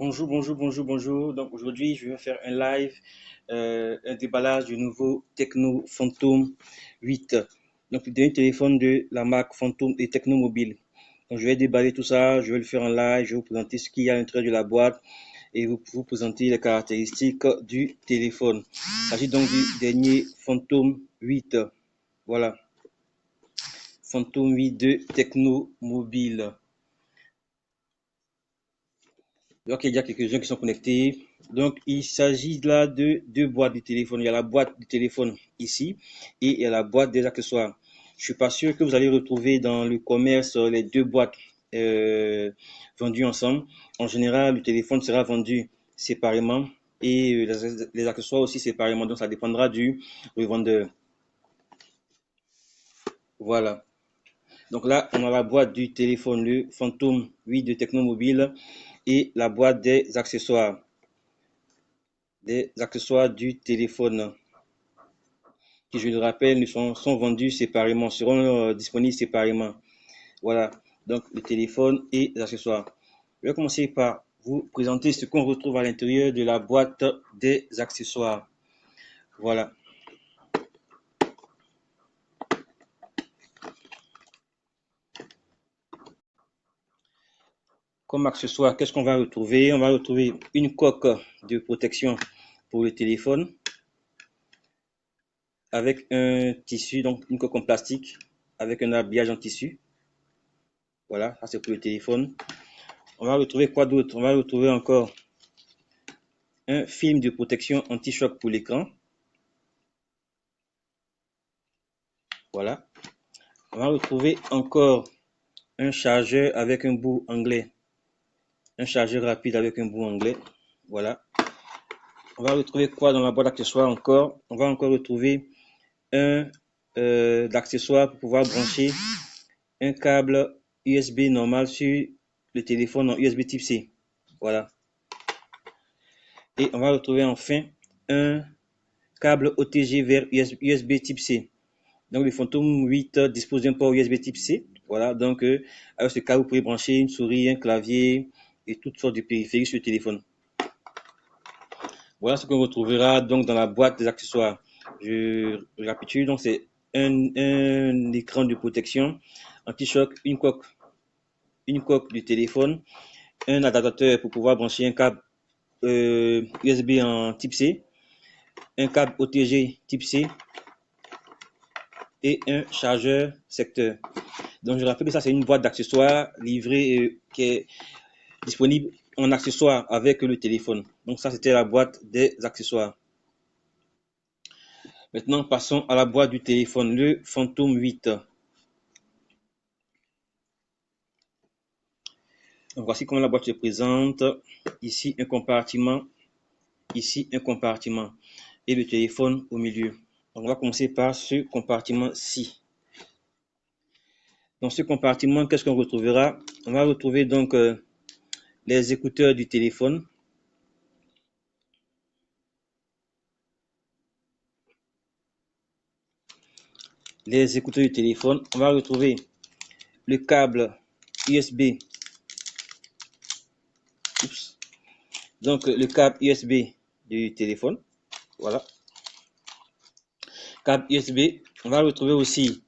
Bonjour, bonjour, bonjour, bonjour. Donc aujourd'hui, je vais faire un live, un déballage du nouveau Tecno Phantom 8. Donc le dernier téléphone de la marque Phantom et Tecno Mobile. Donc je vais déballer tout ça, je vais le faire en live, je vais vous présenter ce qu'il y a à l'intérieur de la boîte et vous présenter les caractéristiques du téléphone. Il s'agit donc du dernier Phantom 8. Voilà, Phantom 8 de Tecno Mobile. Donc, il y a quelques-uns qui sont connectés. Donc, il s'agit là de deux boîtes de téléphone. Il y a la boîte du téléphone ici et il y a la boîte des accessoires. Je suis pas sûr que vous allez retrouver dans le commerce les deux boîtes vendues ensemble. En général, le téléphone sera vendu séparément et les accessoires aussi séparément. Donc, ça dépendra du revendeur. Voilà. Donc là, on a la boîte du téléphone, le Phantom 8 de Tecnomobile et la boîte des accessoires. Des accessoires du téléphone qui, je le rappelle, sont vendus séparément, seront disponibles séparément. Voilà, donc le téléphone et les accessoires. Je vais commencer par vous présenter ce qu'on retrouve à l'intérieur de la boîte des accessoires. Voilà. Comme accessoire, qu'est-ce qu'on va retrouver? On va retrouver une coque de protection pour le téléphone avec un tissu, donc une coque en plastique avec un habillage en tissu. Voilà, ça c'est pour le téléphone. On va retrouver quoi d'autre? On va retrouver encore un film de protection anti-choc pour l'écran. Voilà. On va retrouver encore un chargeur avec un bout anglais. Un chargeur rapide avec un bout anglais. Voilà. On va retrouver quoi dans la boîte d'accessoires encore? On va encore retrouver un d'accessoires pour pouvoir brancher un câble USB normal sur le téléphone en USB type C. Voilà. Et on va retrouver enfin un câble OTG vers USB type C. Donc le Phantom 8 dispose d'un port USB type C. Voilà, donc avec ce cas, vous pouvez brancher une souris, un clavier et toutes sortes de périphériques sur le téléphone. Voilà ce qu'on retrouvera donc dans la boîte des accessoires. Je récapitule, donc c'est un écran de protection anti-choc, une coque du téléphone, un adaptateur pour pouvoir brancher un câble USB en type C, un câble OTG type C et un chargeur secteur. Donc je rappelle que ça c'est une boîte d'accessoires livrée qui est disponible en accessoire avec le téléphone. Donc ça c'était la boîte des accessoires. Maintenant passons à la boîte du téléphone, le Phantom 8. Donc voici comment la boîte se présente. Ici un compartiment, ici un compartiment et le téléphone au milieu. Donc on va commencer par ce compartiment-ci. Dans ce compartiment, qu'est-ce qu'on retrouvera? On va retrouver donc les écouteurs du téléphone. Les écouteurs du téléphone. On va retrouver le câble USB. Oups. Donc le câble USB du téléphone. Voilà. Câble USB. On va retrouver aussi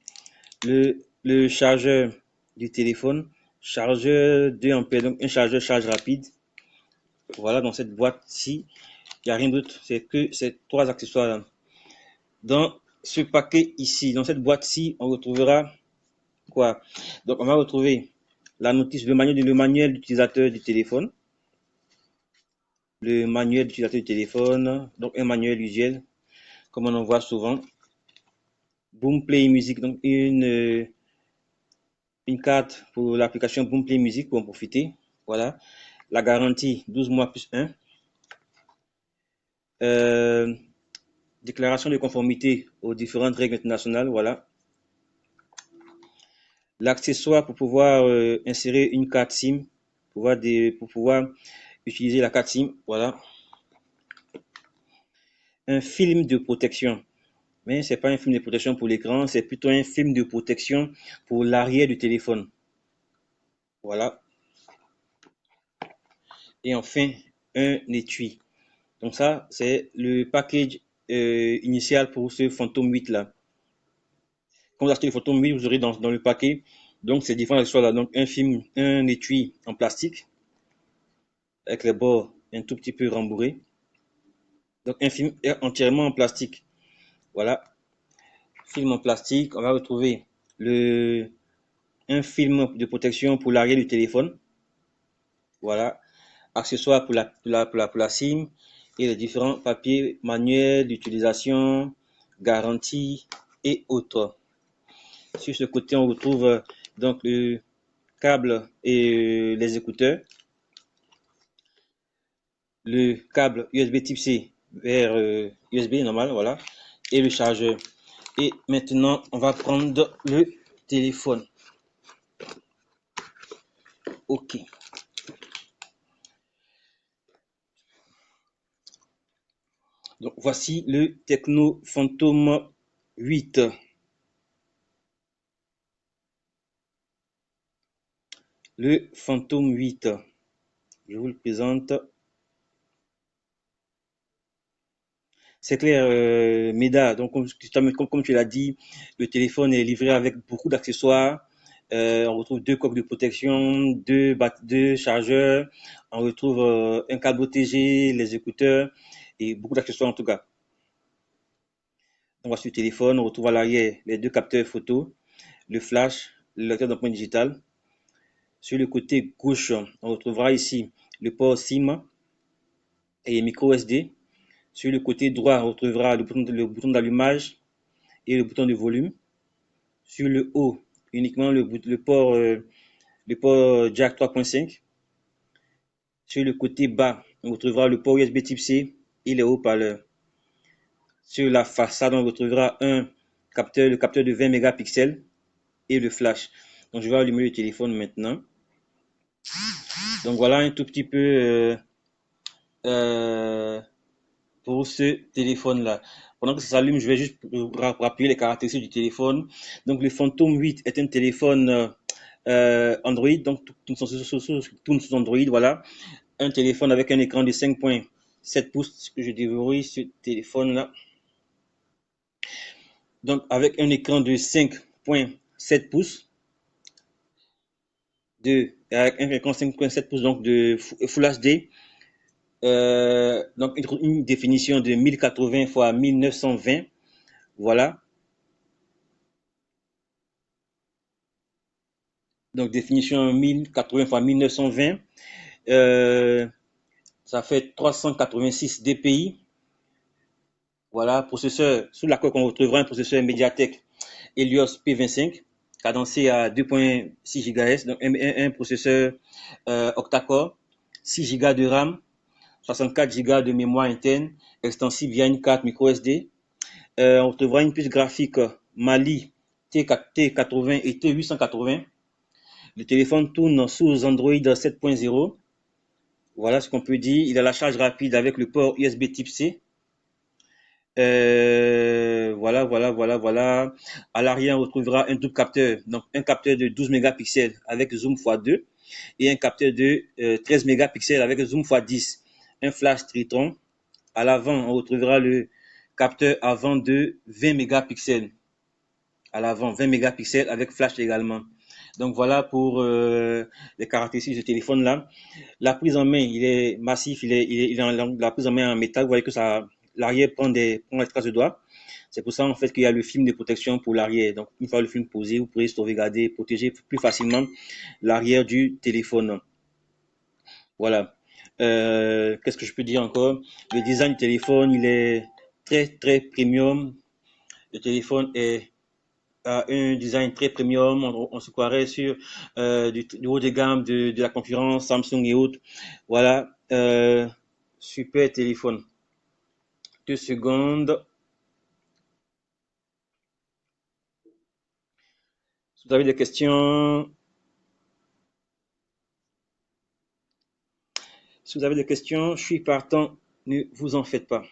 le chargeur du téléphone. Chargeur 2 ampères, donc un chargeur charge rapide. Voilà, dans cette boîte-ci, il n'y a rien d'autre, c'est que ces trois accessoires-là. Dans ce paquet ici, dans cette boîte-ci, on retrouvera quoi? Donc, on va retrouver la notice, le manuel d'utilisateur du téléphone. Le manuel d'utilisateur du téléphone, donc un manuel usuel, comme on en voit souvent. Boomplay Music, donc une carte pour l'application Boomplay Music pour en profiter. Voilà. La garantie 12 mois plus 1. Déclaration de conformité aux différentes règles internationales. Voilà. L'accessoire pour pouvoir insérer une carte SIM, pour pouvoir utiliser la carte SIM. Voilà. Un film de protection. Mais ce n'est pas un film de protection pour l'écran, c'est plutôt un film de protection pour l'arrière du téléphone. Voilà. et enfin un étui. Donc ça, c'est le package initial pour ce Phantom 8 là. Quand vous achetez le Phantom 8, vous aurez dans le paquet donc ces différents accessoires là. Donc un film, un étui en plastique avec les bords un tout petit peu rembourrés. Donc un film entièrement en plastique. Voilà, film en plastique. On va retrouver un film de protection pour l'arrière du téléphone. Voilà, accessoires pour la SIM et les différents papiers manuels d'utilisation, garantie et autres. Sur ce côté, on retrouve donc le câble et les écouteurs, le câble USB type C vers USB normal, voilà, et le chargeur. Et maintenant, on va prendre le téléphone. OK. Donc, voici le Tecno Phantom 8. Le Phantom 8. Je vous le présente. C'est clair, Meda. Donc, comme tu l'as dit, le téléphone est livré avec beaucoup d'accessoires. On retrouve deux coques de protection, deux chargeurs. On retrouve un câble OTG, les écouteurs et beaucoup d'accessoires en tout cas. On voit sur le téléphone, on retrouve à l'arrière les deux capteurs photo, le flash, le lecteur d'empreinte digitale. Sur le côté gauche, on retrouvera ici le port SIM et micro SD. Sur le côté droit, on retrouvera le bouton d'allumage et le bouton de volume. Sur le haut, uniquement le port jack 3.5. Sur le côté bas, on retrouvera le port USB type C et les haut-parleurs. Sur la façade, on retrouvera le capteur de 20 mégapixels et le flash. Donc, je vais allumer le téléphone maintenant. Donc, voilà un tout petit peu pour ce téléphone-là. Pendant que ça s'allume, je vais juste rappeler les caractéristiques du téléphone. Donc, le Phantom 8 est un téléphone Android, donc tout sous Android, voilà. Un téléphone avec un écran de 5.7 pouces que je déverrouille ce téléphone-là. Donc, avec un écran de 5.7 pouces, avec un écran 5.7 pouces donc de Full HD, donc une définition de 1080 x 1920, voilà. Donc définition 1080 x 1920, ça fait 386 dpi. Voilà, processeur, sous la coque on retrouvera un processeur MediaTek Helios P25, cadencé à 2.6 GHz, donc un processeur octa-core, 6 Go de RAM, 64 Go de mémoire interne, extensible via une carte micro SD. On retrouvera une puce graphique Mali T80 et T880. Le téléphone tourne sous Android 7.0. Voilà ce qu'on peut dire. Il a la charge rapide avec le port USB type C. Voilà. À l'arrière, on retrouvera un double capteur. Donc, un capteur de 12 mégapixels avec zoom x2 et un capteur de 13 mégapixels avec zoom x10. Un flash Tritton. À l'avant, on retrouvera le capteur avant de 20 mégapixels. À l'avant, 20 mégapixels avec flash également. Donc voilà pour les caractéristiques de ce téléphone là. La prise en main, il est massif, il est la prise en main en métal. Vous voyez que ça, l'arrière prend les traces de doigts. C'est pour ça en fait qu'il y a le film de protection pour l'arrière. Donc une fois le film posé, vous pourrez sauvegarder, protéger plus facilement l'arrière du téléphone. Voilà. Qu'est-ce que je peux dire encore? Le design du téléphone, il est très premium. Le téléphone a un design très premium. On se croirait sur du haut de gamme de la concurrence, Samsung et autres. Voilà. Super téléphone. 2 secondes. Si vous avez des questions, je suis partant. Ne vous en faites pas.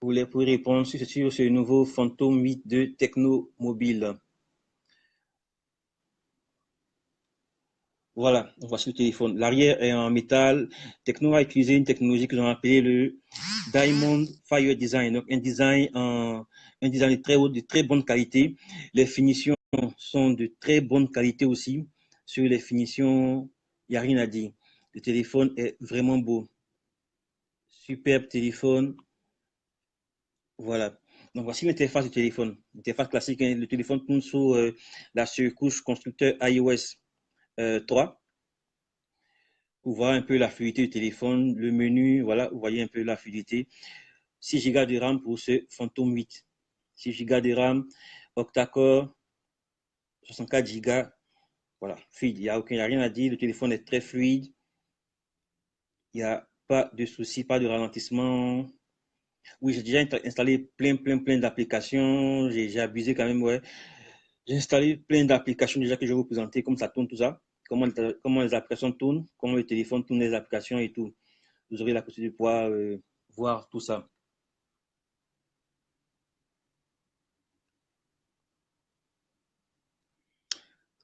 Vous pouvez répondre sur ce nouveau Phantom 8 de Tecno Mobile. Voilà, donc voici le téléphone. L'arrière est en métal. Tecno a utilisé une technologie qu'ils ont appelée le Diamond Fire Design. Donc un design de de très bonne qualité. Les finitions sont de très bonne qualité aussi. Sur les finitions, il n'y a rien à dire. Le téléphone est vraiment beau. Superbe téléphone. Voilà. Donc voici l'interface du téléphone. L'interface classique, hein. Le téléphone tourne sur la surcouche constructeur iOS 3. Pour voir un peu la fluidité du téléphone, le menu, voilà, vous voyez un peu la fluidité. 6 Go de RAM pour ce Phantom 8. 6 Go de RAM, octa-core, 64 Go, voilà, fluide. Il n'y a rien à dire, le téléphone est très fluide. Il n'y a pas de souci, pas de ralentissement. Oui, j'ai déjà installé plein d'applications. J'ai abusé quand même, ouais. J'ai installé plein d'applications déjà que je vais vous présenter, comme ça tourne tout ça, comment les applications tournent, comment le téléphone tourne les applications et tout. Vous aurez la possibilité de pouvoir voir tout ça.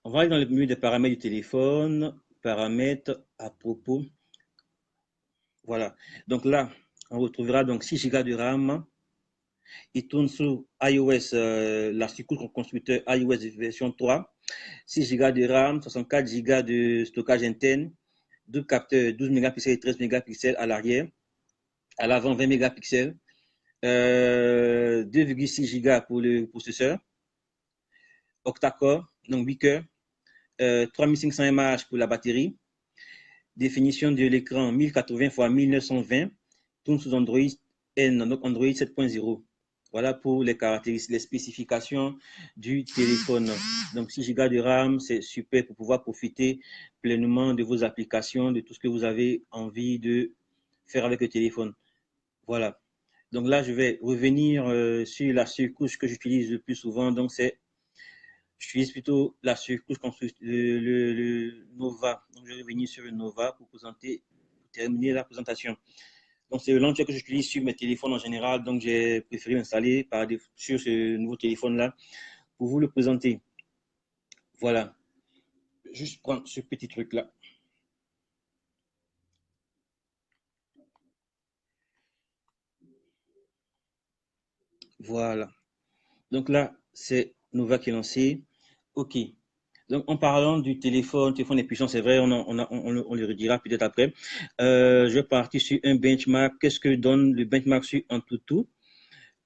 On va aller dans le menu des paramètres du téléphone, paramètres à propos. Voilà. Donc là, on retrouvera donc 6 Go de RAM. Il tourne sur iOS, la surcouche constructeur iOS version 3. 6 Go de RAM, 64 Go de stockage interne, deux capteurs 12 mégapixels et 13 mégapixels à l'arrière. À l'avant, 20 mégapixels. 2,6 Go pour le processeur. Octa-core, donc 8 cœurs. 3500 mAh pour la batterie. Définition de l'écran 1080 x 1920. Tourne sous Android N, donc Android 7.0. Voilà pour les caractéristiques, les spécifications du téléphone. Donc 6 Go de RAM, c'est super pour pouvoir profiter pleinement de vos applications, de tout ce que vous avez envie de faire avec le téléphone. Voilà. Donc là, je vais revenir sur la surcouche que j'utilise le plus souvent. Donc j'utilise plutôt la surcouche le Nova. Donc je vais revenir sur le Nova pour terminer la présentation. Donc c'est le launcher que j'utilise sur mes téléphones en général. Donc j'ai préféré l'installer sur ce nouveau téléphone-là pour vous le présenter. Voilà. Juste prendre ce petit truc-là. Voilà. Donc là, c'est Nova qui est lancé. OK. Donc, en parlant du téléphone est puissant, c'est vrai, on le redira peut-être après. Je vais partir sur un benchmark. Qu'est-ce que donne le benchmark sur Antutu?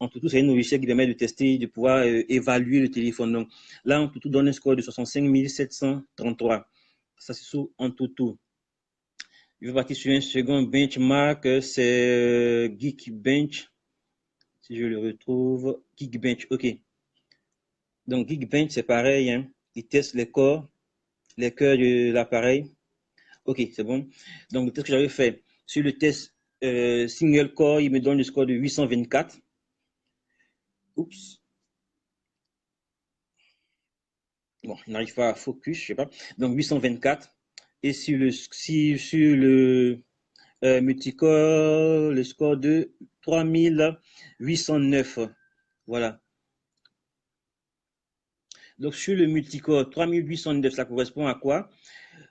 Antutu, c'est un logiciel qui permet de tester, de pouvoir évaluer le téléphone. Donc, là, Antutu donne un score de 65 733. Ça, c'est sur Antutu. Je vais partir sur un second benchmark, c'est Geekbench. Si je le retrouve, Geekbench, OK. Donc, Geekbench, c'est pareil, hein. Il teste les cœurs de l'appareil. OK, c'est bon. Donc, le test que j'avais fait sur le test single core, il me donne le score de 824. Oups. Bon, il n'arrive pas à focus, je sais pas. Donc, 824. Et sur le multicore, le score de 3809. Voilà. Donc, sur le multicore, 3809, ça correspond à quoi?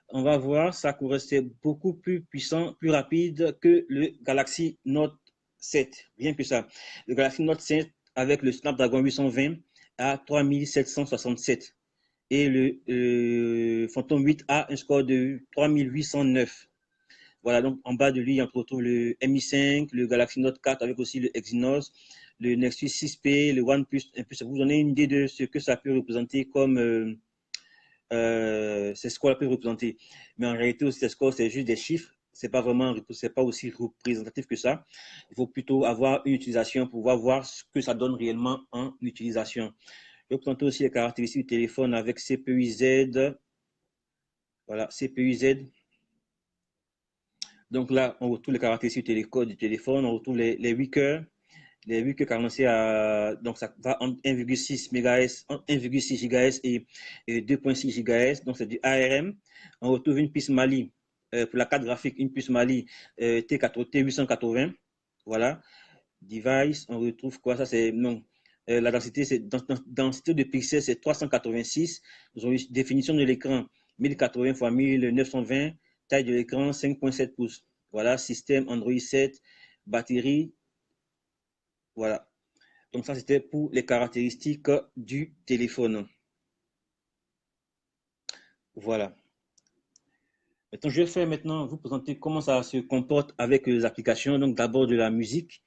On va voir, ça correspond beaucoup plus puissant, plus rapide que le Galaxy Note 7. Rien que ça. Le Galaxy Note 7 avec le Snapdragon 820 à 3767. Et le Phantom 8 a un score de 3809. Voilà, donc en bas de lui, on retrouve le Mi 5, le Galaxy Note 4 avec aussi le Exynos, le Nexus 6P, le OnePlus. Un peu, ça vous donne une idée de ce que ça peut représenter comme ces scores peut représenter. Mais en réalité, aussi, ces scores, c'est juste des chiffres. C'est pas aussi représentatif que ça. Il faut plutôt avoir une utilisation pour voir ce que ça donne réellement en utilisation. Je vais présenter aussi les caractéristiques du téléphone avec CPU Z. Voilà, CPU Z. Donc là, on retrouve les caractéristiques du téléphone, on retrouve les 8 cœurs. Les 8 cœurs carencés à, donc ça va entre 1,6 MHz, 1,6 GHz et 2,6 GHz. Donc c'est du ARM. On retrouve une puce Mali pour la carte graphique, une puce Mali T880. Voilà. Device, on retrouve quoi? Ça c'est non. La densité, densité de pixels, c'est 386. Nous avons une définition de l'écran 1080 x 1920, taille de l'écran 5,7 pouces. Voilà, système Android 7, batterie. Voilà. Donc ça, c'était pour les caractéristiques du téléphone. Voilà. Maintenant, je vais faire maintenant vous présenter comment ça se comporte avec les applications. Donc d'abord de la musique,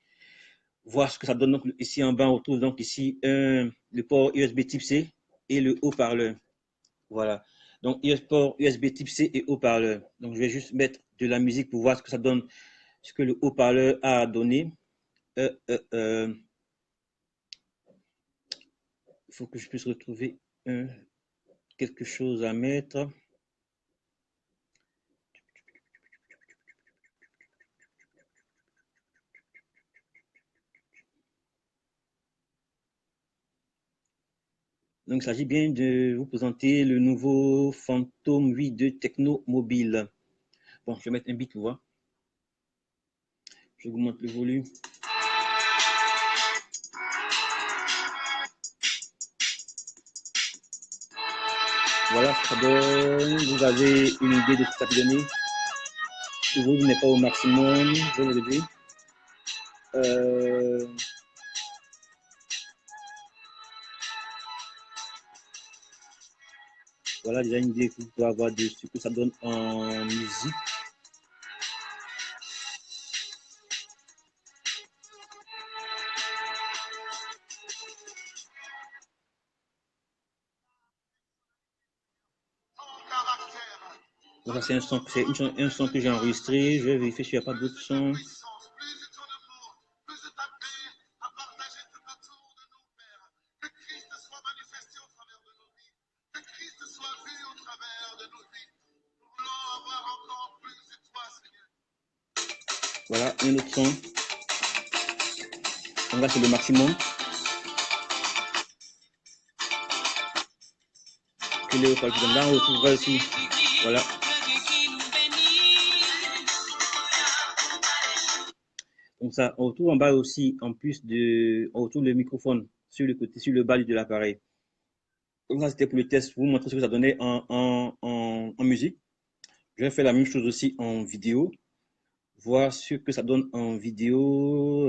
voir ce que ça donne. Donc ici en bas, on retrouve donc ici le port USB type C et le haut-parleur. Voilà. Donc port USB type C et haut-parleur. Donc je vais juste mettre de la musique pour voir ce que ça donne, ce que le haut-parleur a à donner. Il faut que je puisse retrouver quelque chose à mettre. Donc, il s'agit bien de vous présenter le nouveau Phantom 8 de Techno Mobile. Bon, je vais mettre un bit pour voir. Je vous montre le volume. Voilà ce que ça donne. Vous avez une idée de ce que ça peut donner. Le volume n'est pas au maximum. Je vais le réduire. Voilà déjà une idée que vous pouvez avoir de ce que ça donne en musique. Voilà, c'est un son que j'ai enregistré. Je vais vérifier s'il n'y a pas d'autres sons. Voilà, un autre son. Donc là, c'est le maximum. Que les haut-parleurs. Là, on retrouvera aussi. Voilà. Donc ça, on retrouve en bas aussi, en plus de, on retrouve le microphone sur le côté, sur le bas de l'appareil. Donc ça, c'était pour le test, pour vous montrer ce que ça donnait en musique. Je vais faire la même chose aussi en vidéo, voir ce que ça donne en vidéo.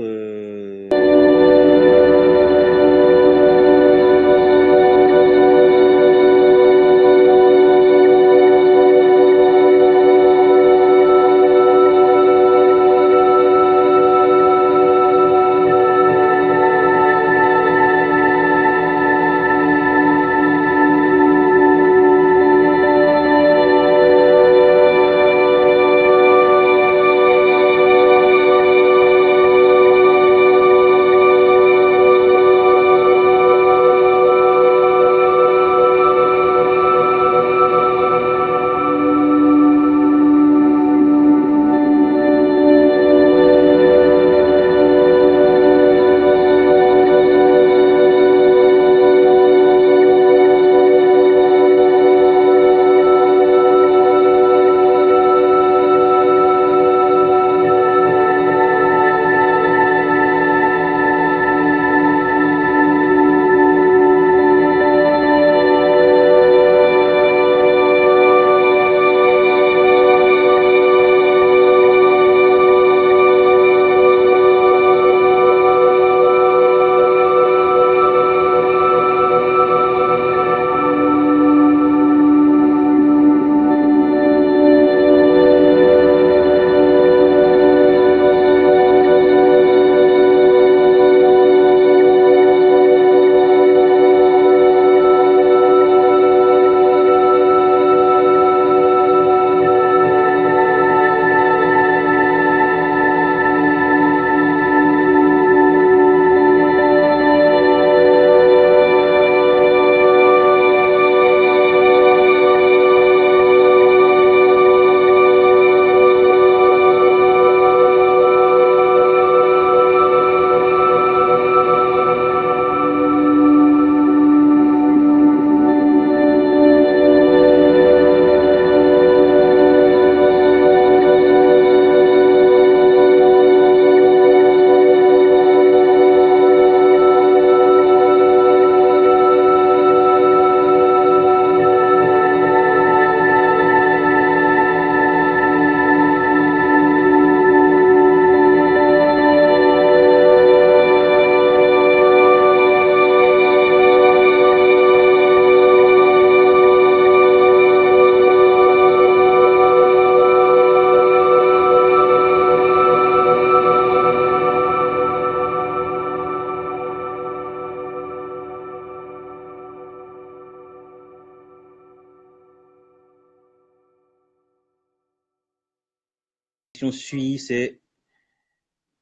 suit, c'est,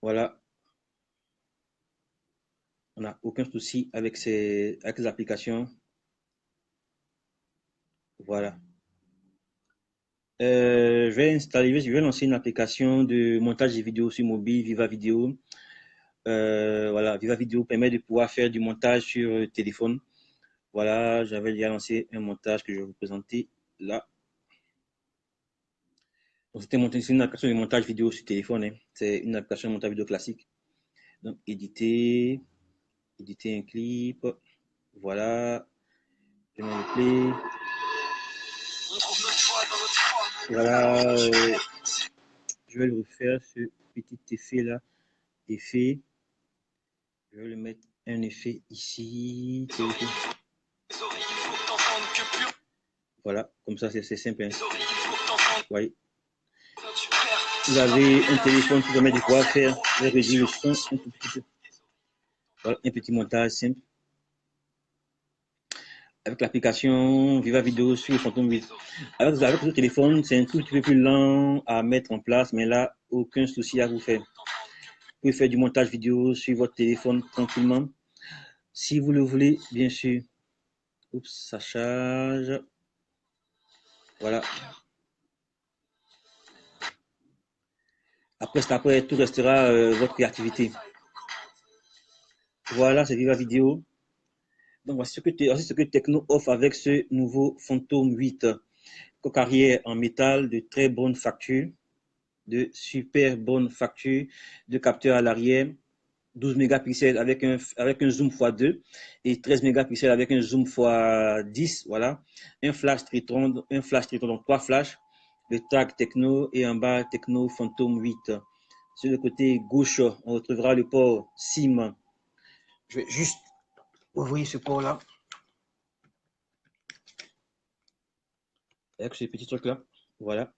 voilà, on n'a aucun souci avec avec les applications. Voilà. Je vais lancer une application de montage de vidéos sur mobile, Viva Vidéo. Voilà, Viva Vidéo permet de pouvoir faire du montage sur téléphone. Voilà, j'avais déjà lancé un montage que je vais vous présenter là. C'est une application de montage vidéo sur téléphone. Hein. C'est une application de montage vidéo classique. Donc, éditer un clip. Voilà. Je mets le play. Voilà. Je vais le refaire, ce petit effet là. Effet. Je vais le mettre un effet ici. Voilà, comme ça c'est simple. Hein. Oui. Vous avez un téléphone qui permet de pouvoir faire réduire le son un tout petit peu. Voilà, un petit montage simple. Avec l'application Viva Vidéo sur le Phantom 8. Avec le téléphone, c'est un tout petit peu plus lent à mettre en place, mais là, aucun souci à vous faire. Vous pouvez faire du montage vidéo sur votre téléphone tranquillement. Si vous le voulez, bien sûr. Oups, ça charge. Voilà. Après, tout restera votre créativité. Voilà, c'est Viva Vidéo. Donc, voici ce que Tecno offre avec ce nouveau Phantom 8. Coque arrière en métal de très bonne facture, de super bonne facture, de capteur à l'arrière, 12 mégapixels avec un zoom x2 et 13 mégapixels avec un zoom x10. Voilà. Un flash Tritron, donc 3 flashs, le tag Tecno et en bas Tecno Phantom 8. Sur le côté gauche, on retrouvera le port SIM. Je vais juste ouvrir ce port-là. Avec ce petit truc-là. Voilà.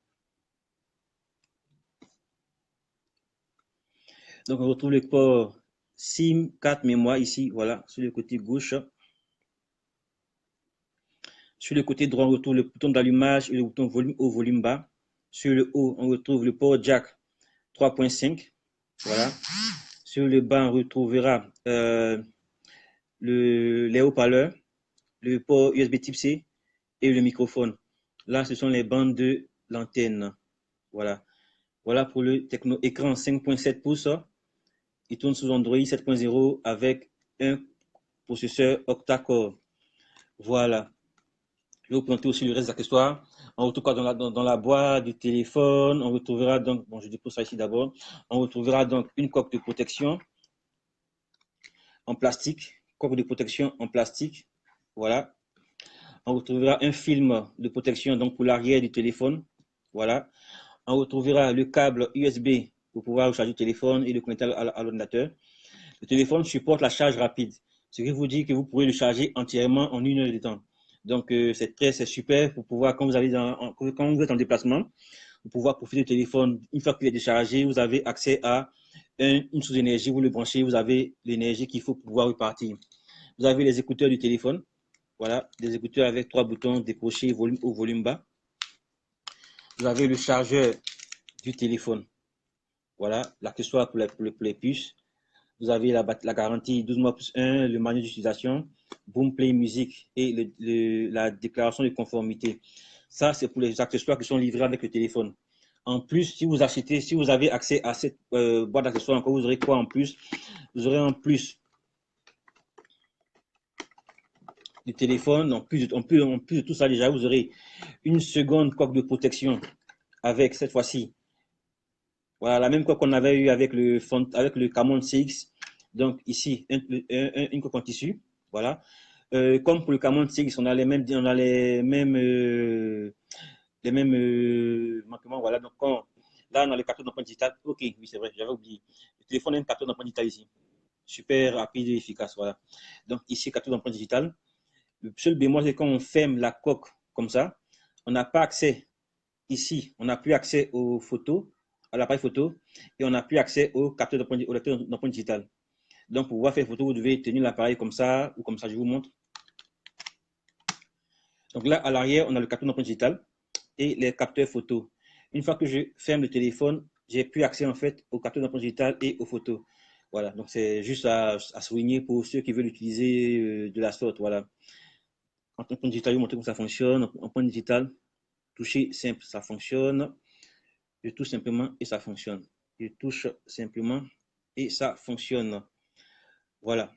Donc, on retrouve le port SIM 4 mémoire ici. Voilà, sur le côté gauche. Sur le côté droit, on retrouve le bouton d'allumage et le bouton volume haut, volume bas. Sur le haut, on retrouve le port jack 3.5. Voilà. Sur le bas, on retrouvera les haut-parleurs, le port USB type C et le microphone. Là, ce sont les bandes de l'antenne. Voilà. Voilà pour le Tecno écran 5.7 pouces. Il tourne sous Android 7.0 avec un processeur octa-core. Voilà. Je vais vous présenter aussi le reste des accessoires. On retrouve dans la boîte du téléphone. On retrouvera donc, bon, je dépose ça ici d'abord. On retrouvera donc une coque de protection en plastique. Coque de protection en plastique. Voilà. On retrouvera un film de protection donc pour l'arrière du téléphone. Voilà. On retrouvera le câble USB pour pouvoir recharger le téléphone et le connecter à l'ordinateur. Le téléphone supporte la charge rapide, ce qui vous dit que vous pourrez le charger entièrement en 1 heure de temps. Donc, c'est super pour pouvoir, quand vous êtes en déplacement, pour pouvoir profiter du téléphone. Une fois qu'il est déchargé, vous avez accès à une source d'énergie, vous le branchez, vous avez l'énergie qu'il faut pour pouvoir repartir. Vous avez les écouteurs du téléphone. Voilà, des écouteurs avec 3 boutons décrochés, volume haut, volume bas. Vous avez le chargeur du téléphone. Voilà, l'accessoire pour les puces. Vous avez la garantie 12 mois plus 1, le manuel d'utilisation, Boomplay Music et la déclaration de conformité. Ça, c'est pour les accessoires qui sont livrés avec le téléphone. En plus, si vous avez accès à cette boîte d'accessoires, encore, vous aurez quoi en plus? Vous aurez en plus du téléphone, en plus de tout ça déjà, vous aurez une seconde coque de protection avec cette fois-ci. Voilà, la même coque qu'on avait eu avec le Camon CX. Donc ici, une coque en tissu. Voilà. Comme pour le Camon CX, on a les mêmes manquements. Voilà. Donc là, on a le capteur d'empreinte digitale. Ok, oui, c'est vrai, j'avais oublié. Le téléphone a un capteur d'empreinte digitale ici. Super rapide et efficace. Voilà. Donc ici, capteur d'empreinte digitale. Le seul bémol, c'est quand on ferme la coque comme ça, on n'a pas accès ici, on n'a plus accès aux photos, à l'appareil photo, et on n'a plus accès au lecteur d'empreinte digitale. Donc, pour pouvoir faire photo, vous devez tenir l'appareil comme ça, ou comme ça, je vous montre. Donc là, à l'arrière, on a le capteur d'empreinte digitale et les capteurs photo. Une fois que je ferme le téléphone, j'ai plus accès en fait aux capteurs d'empreinte digitale et aux photos. Voilà, donc c'est juste à souligner pour ceux qui veulent utiliser de la sorte. Voilà. En empreinte digitale, je vais montrer comment ça fonctionne. En empreinte digitale, toucher simple, ça fonctionne. Je touche simplement et ça fonctionne. Je touche simplement et ça fonctionne. Voilà.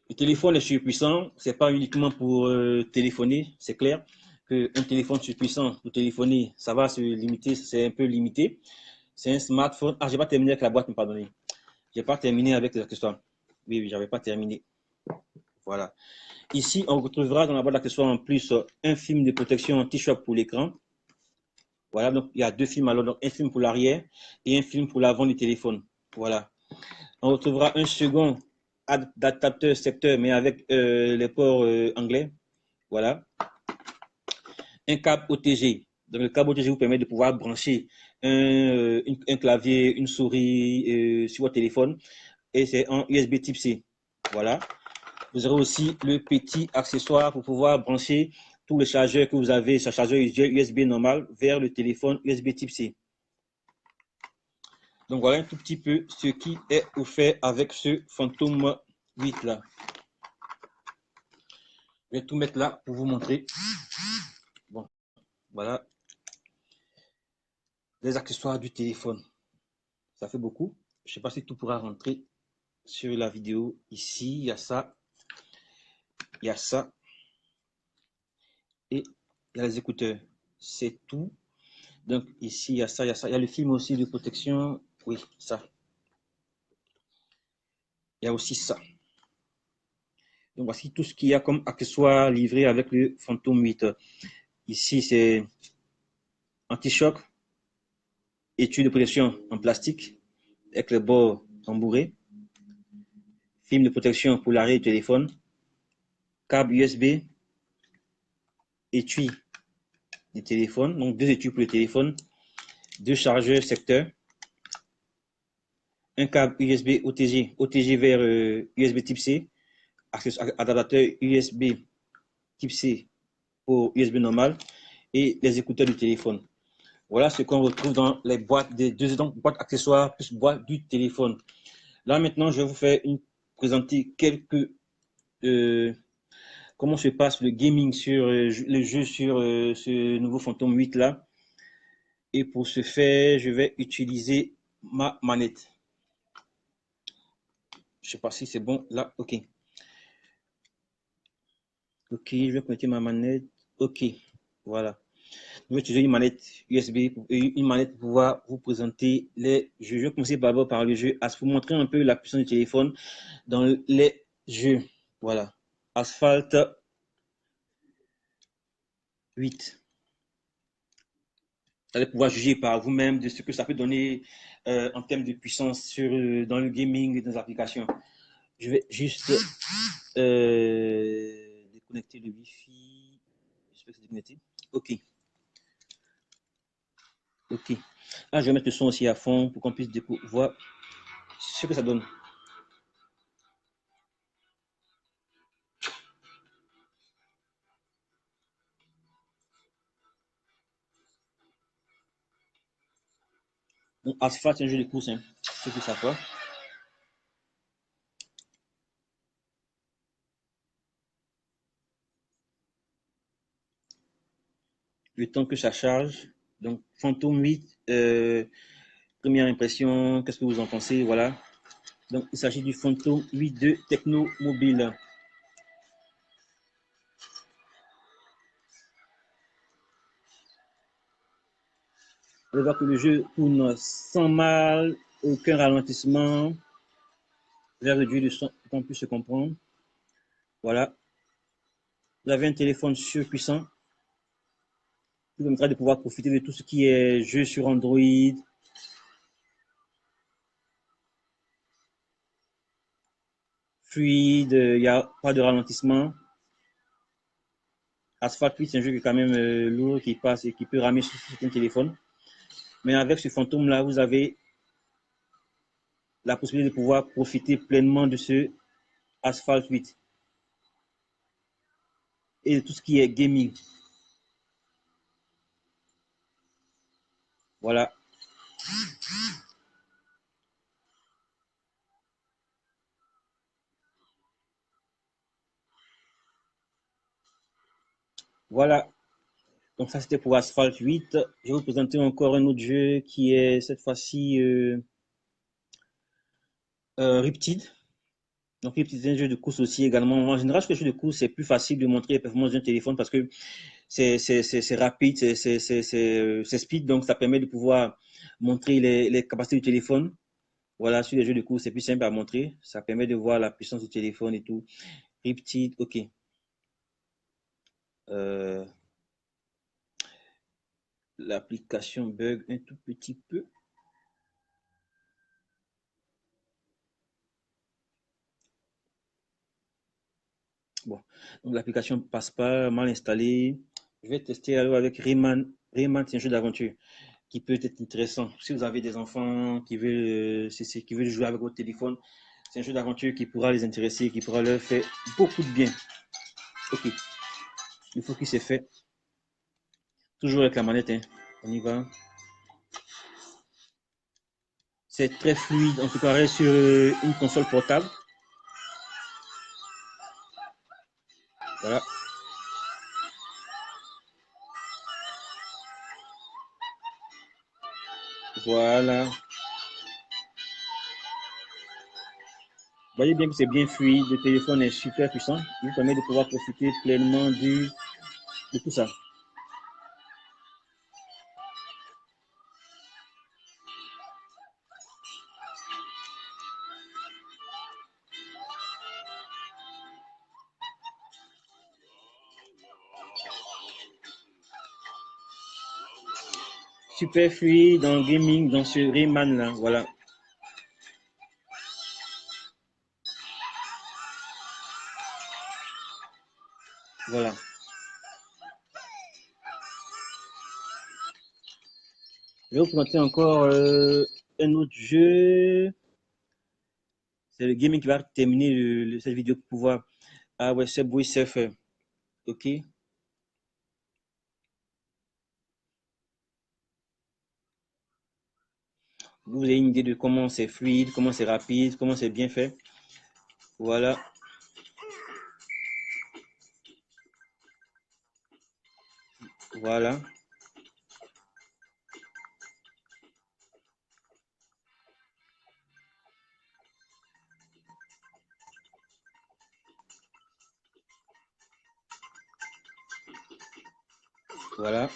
Le téléphone est surpuissant, c'est pas uniquement pour téléphoner, c'est clair qu'un téléphone surpuissant pour téléphoner, ça va se limiter, c'est un peu limité. C'est un smartphone. Ah, j'ai pas terminé avec la boîte, pardonnez. J'ai pas terminé avec les accessoires. Oui, oui, j'avais pas terminé. Voilà. Ici, on retrouvera dans la boîte d'accessoires en plus un film de protection anti-choc pour l'écran. Voilà, donc il y a deux films alors, donc un film pour l'arrière et un film pour l'avant du téléphone. Voilà. On retrouvera un second adaptateur secteur, mais avec les ports anglais. Voilà. Un câble OTG. Donc, le câble OTG vous permet de pouvoir brancher un clavier, une souris sur votre téléphone. Et c'est en USB type C. Voilà. Vous aurez aussi le petit accessoire pour pouvoir brancher tous les chargeurs que vous avez, ce chargeur USB normal, vers le téléphone USB type C. Donc voilà un tout petit peu ce qui est offert avec ce Phantom 8 là. Je vais tout mettre là pour vous montrer. Bon, voilà les accessoires du téléphone. Ça fait beaucoup. Je ne sais pas si tout pourra rentrer sur la vidéo. Ici, il y a ça. Il y a ça. Et il y a les écouteurs. C'est tout. Donc ici, il y a ça, il y a ça. Il y a le film aussi de protection. Oui, ça. Il y a aussi ça. Donc voici tout ce qu'il y a comme accessoire livré avec le Phantom 8. Ici, c'est anti-choc, étui de protection en plastique avec les bords rembourrés, film de protection pour l'arrêt du téléphone, câble USB, étui du téléphone, donc deux étuis pour le téléphone, deux chargeurs secteurs, un câble USB OTG vers USB type C, adaptateur USB type C pour USB normal et les écouteurs du téléphone. Voilà ce qu'on retrouve dans les boîtes des deux boîtes accessoires plus boîte du téléphone. Là maintenant, je vais vous faire présenter quelques comment se passe le gaming sur le jeu sur ce nouveau Phantom 8 là. Et pour ce faire, je vais utiliser ma manette. Je ne sais pas si c'est bon là. Ok. Ok, je vais connecter ma manette. Ok. Voilà. Je vais utiliser une manette USB, une manette pour pouvoir vous présenter les jeux. Je vais commencer d'abord par le jeu. À vous montrer un peu la puissance du téléphone dans les jeux. Voilà. Asphalt 8. Vous allez pouvoir juger par vous-même de ce que ça peut donner en termes de puissance sur, dans le gaming et dans les applications. Je vais juste déconnecter le Wi-Fi. J'espère que c'est déconnecté. Ok. Ok. Ah, je vais mettre le son aussi à fond pour qu'on puisse voir ce que ça donne. Donc, Asphalt, c'est un jeu de course, hein. Ceux qui savent pas. Le temps que ça charge. Donc, Phantom 8, première impression, qu'est-ce que vous en pensez? Voilà. Donc, il s'agit du Phantom 8 de Techno Mobile. On voit que le jeu tourne sans mal, aucun ralentissement. J'ai réduit le son pour qu'on puisse se comprendre. Voilà. Vous avez un téléphone surpuissant qui permettra de pouvoir profiter de tout ce qui est jeu sur Android. Fluide, il n'y a pas de ralentissement. Asphalt 8, c'est un jeu qui est quand même lourd, qui passe et qui peut ramer sur un téléphone. Mais avec ce fantôme-là, vous avez la possibilité de pouvoir profiter pleinement de ce Asphalt 8 et de tout ce qui est gaming. Voilà. Voilà. Donc ça, c'était pour Asphalt 8. Je vais vous présenter encore un autre jeu qui est cette fois-ci Riptide. Donc Riptide, c'est un jeu de course aussi également. En général, je trouve que le jeu de course, c'est plus facile de montrer les performances d'un téléphone parce que c'est rapide, c'est speed. Donc ça permet de pouvoir montrer les capacités du téléphone. Voilà, sur les jeux de course, c'est plus simple à montrer. Ça permet de voir la puissance du téléphone et tout. Riptide, ok. Euh, L'application bug un tout petit peu. Bon, donc l'application ne passe pas, mal installée. Je vais tester alors avec Rayman. Rayman, c'est un jeu d'aventure qui peut être intéressant. Si vous avez des enfants qui veulent jouer avec votre téléphone, c'est un jeu d'aventure qui pourra les intéresser, qui pourra leur faire beaucoup de bien. Ok, il faut qu'il s'est fait. Toujours avec la manette, hein. On y va. C'est très fluide, en tout cas sur une console portable. Voilà. Voilà. Vous voyez bien que c'est bien fluide, le téléphone est super puissant. Il vous permet de pouvoir profiter pleinement de tout ça. Super fluide dans le gaming, dans ce Rayman là, voilà. Voilà. Je vais vous présenter encore un autre jeu. C'est le gaming qui va terminer cette vidéo pour pouvoir. Ah ouais, Subway Surfer. Ok. Vous avez une idée de comment c'est fluide, comment c'est rapide, comment c'est bien fait. Voilà. Voilà. Voilà.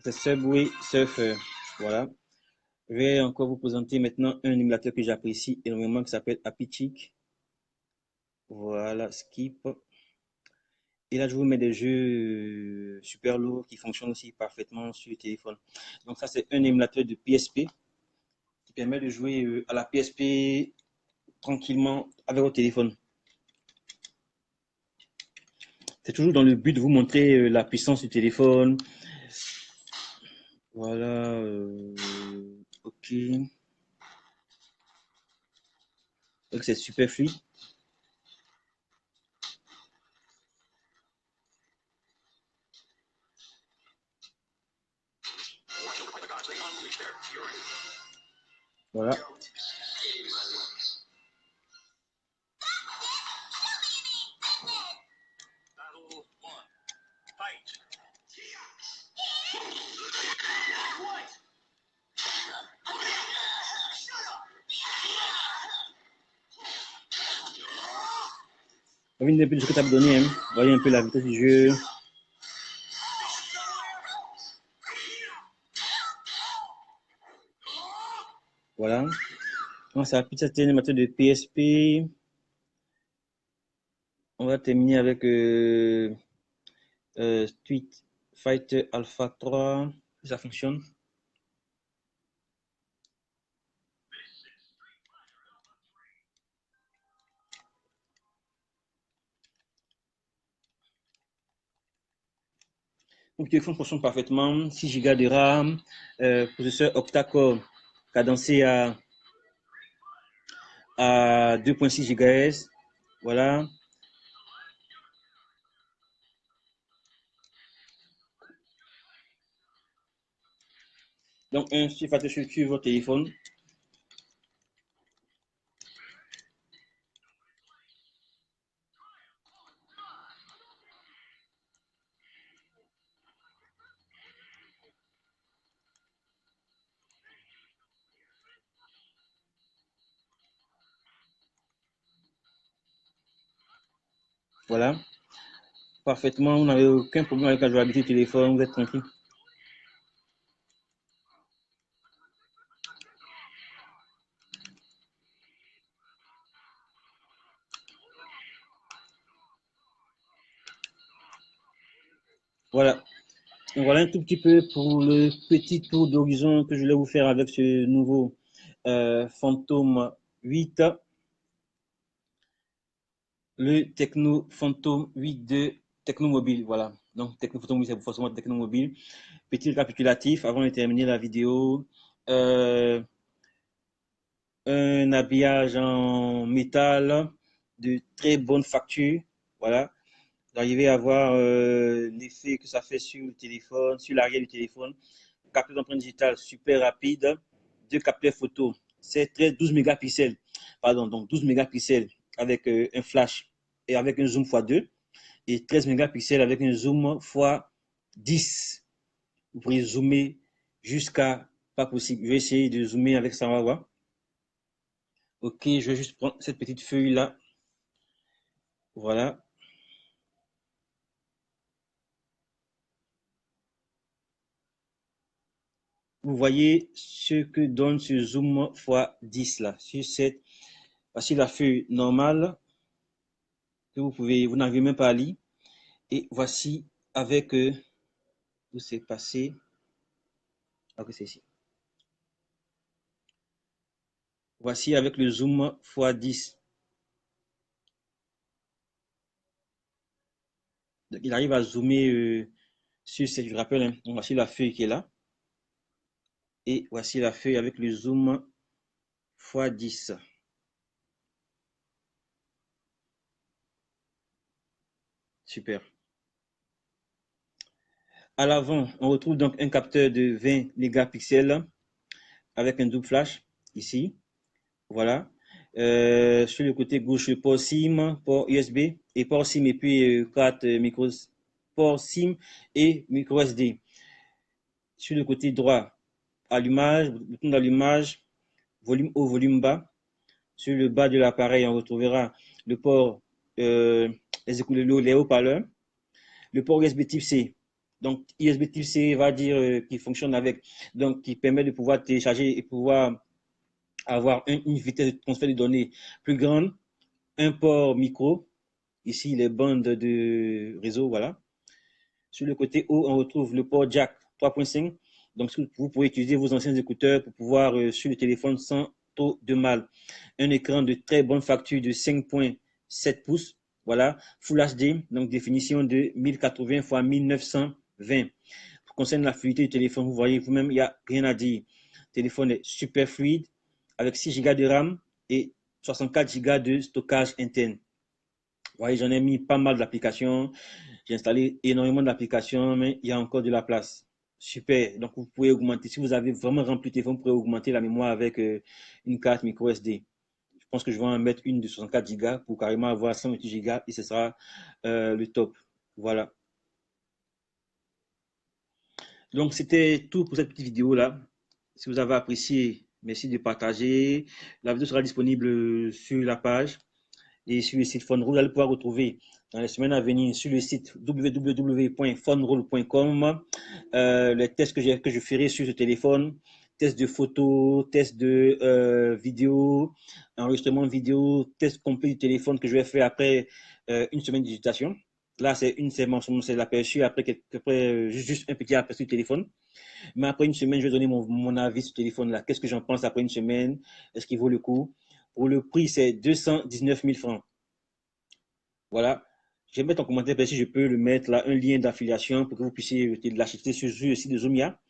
C'est Subway Surfer. Voilà. Je vais encore vous présenter maintenant un émulateur que j'apprécie énormément qui s'appelle Happy Chick. Voilà, skip. Et là, je vous mets des jeux super lourds qui fonctionnent aussi parfaitement sur le téléphone. Donc ça, c'est un émulateur de PSP qui permet de jouer à la PSP tranquillement avec votre téléphone. C'est toujours dans le but de vous montrer la puissance du téléphone. Voilà. Ok. Donc c'est super fluide. Voilà. Vous voyez un peu de ce que ça peut donner. Hein. Vous voyez un peu la vitesse du jeu. Voilà. Donc ça appuie cette animateur de PSP. On va terminer avec Street Fighter Alpha 3. Ça fonctionne. Donc, le téléphone fonctionne parfaitement. 6 Go de RAM, processeur octa-core cadencé à 2,6 GHz. Voilà. Donc, un chiffre affiché sur votre téléphone. Voilà. Parfaitement. Vous n'avez aucun problème avec la jouabilité du téléphone. Vous êtes tranquille. Voilà. Donc, voilà un tout petit peu pour le petit tour d'horizon que je voulais vous faire avec ce nouveau Phantom 8. Le Techno Phantom 8 de Technomobile. Voilà. Donc, Techno Phantom 8, c'est forcément Technomobile. Petit récapitulatif avant de terminer la vidéo. Euh, un habillage en métal de très bonne facture. Voilà. Vous arrivez à voir l'effet que ça fait sur le téléphone, sur l'arrière du téléphone. Capteur d'empreinte digitale super rapide. Deux capteurs photo. C'est 12 mégapixels. Pardon, donc 12 mégapixels avec un flash et avec un zoom x2 et 13 mégapixels avec un zoom x10. Vous pourriez zoomer jusqu'à pas possible. Je vais essayer de zoomer avec ça, on va voir. Ok, je vais juste prendre cette petite feuille là. Voilà. Vous voyez ce que donne ce zoom x10 là. Sur cette, voici la feuille normale que vous n'arrivez même pas à lire. Et voici avec, où c'est passé. Ok, c'est ici. Voici avec le zoom x10. Donc, il arrive à zoomer sur cette, je rappelle, hein, voici la feuille qui est là. Et voici la feuille avec le zoom x10. Super. À l'avant, on retrouve donc un capteur de 20 mégapixels avec un double flash ici. Voilà. Sur le côté gauche, le port SIM, port USB et port SIM et puis carte micro, port SIM et micro SD. Sur le côté droit, allumage, bouton d'allumage, volume haut, volume bas. Sur le bas de l'appareil, on retrouvera le port, les haut-parleurs, le port USB type C. Donc, USB type C va dire qu'il fonctionne avec, donc qui permet de pouvoir télécharger et pouvoir avoir une vitesse de transfert de données plus grande. Un port micro, ici les bandes de réseau, voilà. Sur le côté haut, on retrouve le port jack 3.5. Donc, vous pouvez utiliser vos anciens écouteurs pour pouvoir sur le téléphone sans trop de mal. Un écran de très bonne facture de 5.7 pouces. Voilà, Full HD, donc définition de 1080 x 1920. Concernant la fluidité du téléphone, vous voyez vous-même, il n'y a rien à dire. Le téléphone est super fluide avec 6 Go de RAM et 64 Go de stockage interne. Vous voyez, j'en ai mis pas mal d'applications. J'ai installé énormément d'applications, mais il y a encore de la place. Super. Donc, vous pouvez augmenter. Si vous avez vraiment rempli le téléphone, vous pouvez augmenter la mémoire avec une carte micro SD. Je pense que je vais en mettre une de 64 Go pour carrément avoir 128 Go et ce sera le top. Voilà. Donc, c'était tout pour cette petite vidéo-là. Si vous avez apprécié, merci de partager. La vidéo sera disponible sur la page et sur le site Funroll. Vous allez pouvoir retrouver dans les semaines à venir sur le site www.funroll.com les tests que je ferai sur ce téléphone, tests de photos, tests de vidéo, enregistrement vidéo, test complet du téléphone que je vais faire après une semaine d'utilisation. Là, c'est l'aperçu, après juste un petit aperçu du téléphone. Mais après une semaine, je vais donner mon avis sur ce téléphone-là. Qu'est-ce que j'en pense après une semaine? Est-ce qu'il vaut le coup? Pour le prix, c'est 219 000 francs. Voilà. Je vais mettre en commentaire si je peux le mettre là, un lien d'affiliation pour que vous puissiez l'acheter sur le site de Zoomia.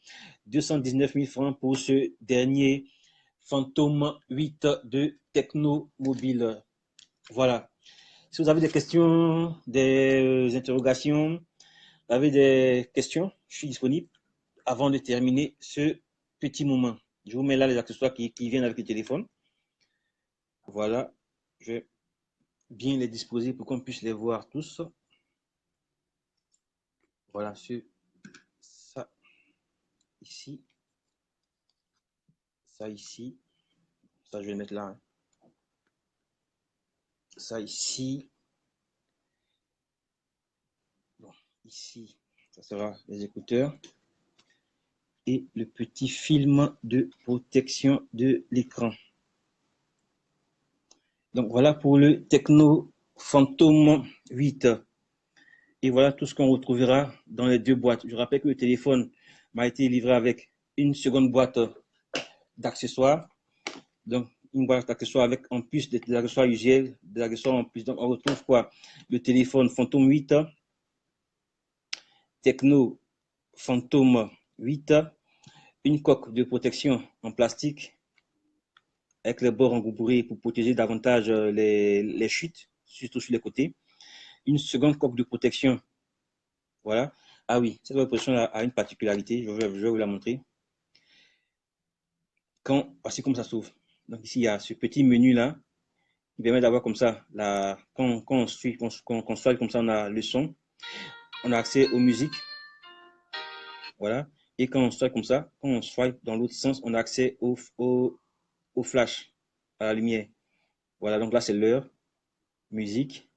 219 000 francs pour ce dernier Phantom 8 de Technomobile. Voilà. Si vous avez des questions, des interrogations, vous avez des questions, je suis disponible avant de terminer ce petit moment. Je vous mets là les accessoires qui viennent avec le téléphone. Voilà, je vais bien les disposer pour qu'on puisse les voir tous. Voilà, ça ici, ça ici, ça je vais mettre là. Hein. Ça ici, bon, ici, ça sera les écouteurs et le petit film de protection de l'écran. Donc voilà pour le Tecno Phantom 8. Et voilà tout ce qu'on retrouvera dans les deux boîtes. Je rappelle que le téléphone m'a été livré avec une seconde boîte d'accessoires. Donc, une boîte d'accessoires avec en plus des accessoires usuels, des accessoires en plus. Donc, on retrouve quoi? Le téléphone Phantom 8, Tecno Phantom 8, une coque de protection en plastique avec les bords engoubourés pour protéger davantage les chutes, surtout sur les côtés. Une seconde coque de protection. Voilà. Ah oui, cette protection a une particularité, je vais vous la montrer. Voici comme ça s'ouvre. Donc ici, il y a ce petit menu là qui permet d'avoir comme ça, quand on suit comme ça, on a le son, on a accès aux musiques. Voilà. Et quand on swipe comme ça, quand on swipe dans l'autre sens, on a accès au flash, à la lumière. Voilà, donc là c'est l'heure, musique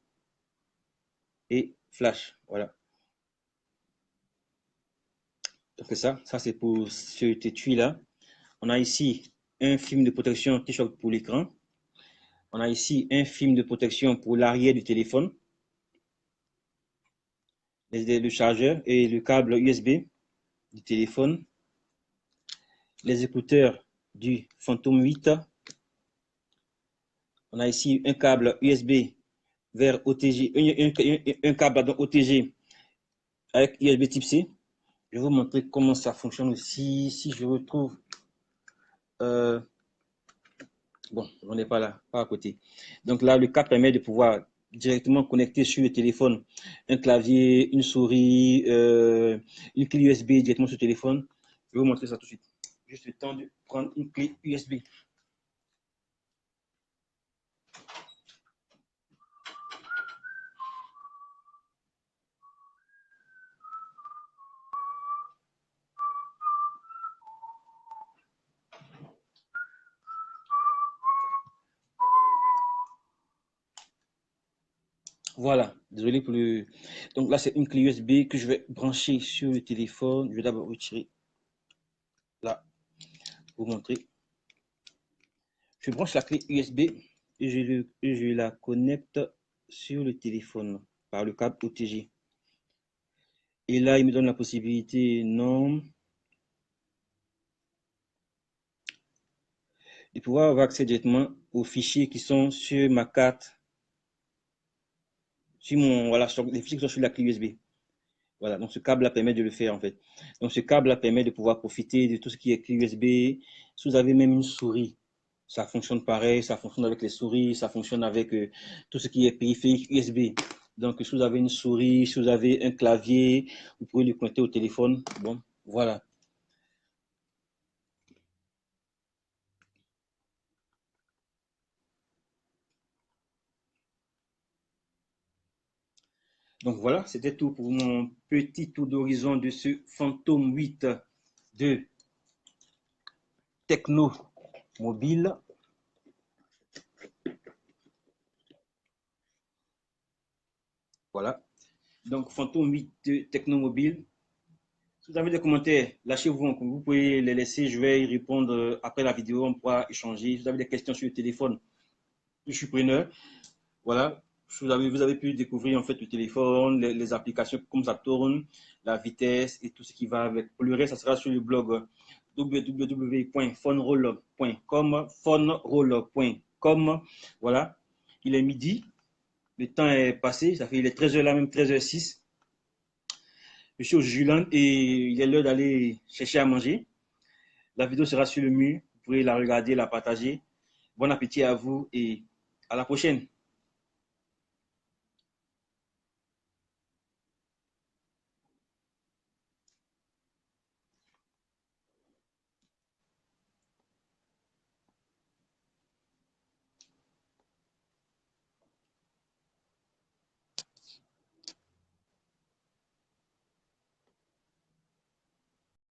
et flash. Voilà. Donc ça c'est pour cet étui là. On a ici un film de protection anti-choc pour l'écran. On a ici un film de protection pour l'arrière du téléphone, le chargeur et le câble USB du téléphone, les écouteurs du Phantom 8. On a ici un câble USB vers OTG, un câble OTG avec USB type C. Je vais vous montrer comment ça fonctionne aussi. Si je retrouve... bon, on n'est pas là, pas à côté. Donc là, le câble permet de pouvoir directement connecter sur le téléphone un clavier, une souris, une clé USB directement sur le téléphone. Je vais vous montrer ça tout de suite. Juste le temps de prendre une clé USB. Voilà, désolé pour le... Donc là, c'est une clé USB que je vais brancher sur le téléphone. Je vais d'abord retirer là, pour vous montrer. Je branche la clé USB et je la connecte sur le téléphone par le câble OTG. Et là, il me donne la possibilité, non, de pouvoir avoir accès directement aux fichiers qui sont sur ma carte, sur mon, voilà, sur les fichiers qui sont sur la clé USB. Voilà, donc ce câble-là permet de le faire en fait. Donc ce câble-là permet de pouvoir profiter de tout ce qui est clé USB. Si vous avez même une souris, ça fonctionne pareil, ça fonctionne avec les souris, ça fonctionne avec tout ce qui est périphérique USB. Donc si vous avez une souris, si vous avez un clavier, vous pouvez le connecter au téléphone. Bon, voilà. Donc voilà, c'était tout pour mon petit tour d'horizon de ce Phantom 8 de Tecno Mobile. Voilà. Donc Phantom 8 de Tecno Mobile. Si vous avez des commentaires, lâchez-vous. Vous pouvez les laisser. Je vais y répondre après la vidéo. On pourra échanger. Si vous avez des questions sur le téléphone, je suis preneur. Voilà. Vous avez pu découvrir en fait le téléphone, les applications, comme ça tourne, la vitesse et tout ce qui va avec. Pour le reste, ça sera sur le blog www.phoneroll.com. Phoneroll.com. Voilà. Il est midi. Le temps est passé. Ça fait, il est 13h là, même 13h06. Je suis au Juland et il est l'heure d'aller chercher à manger. La vidéo sera sur le mur. Vous pouvez la regarder, la partager. Bon appétit à vous et à la prochaine.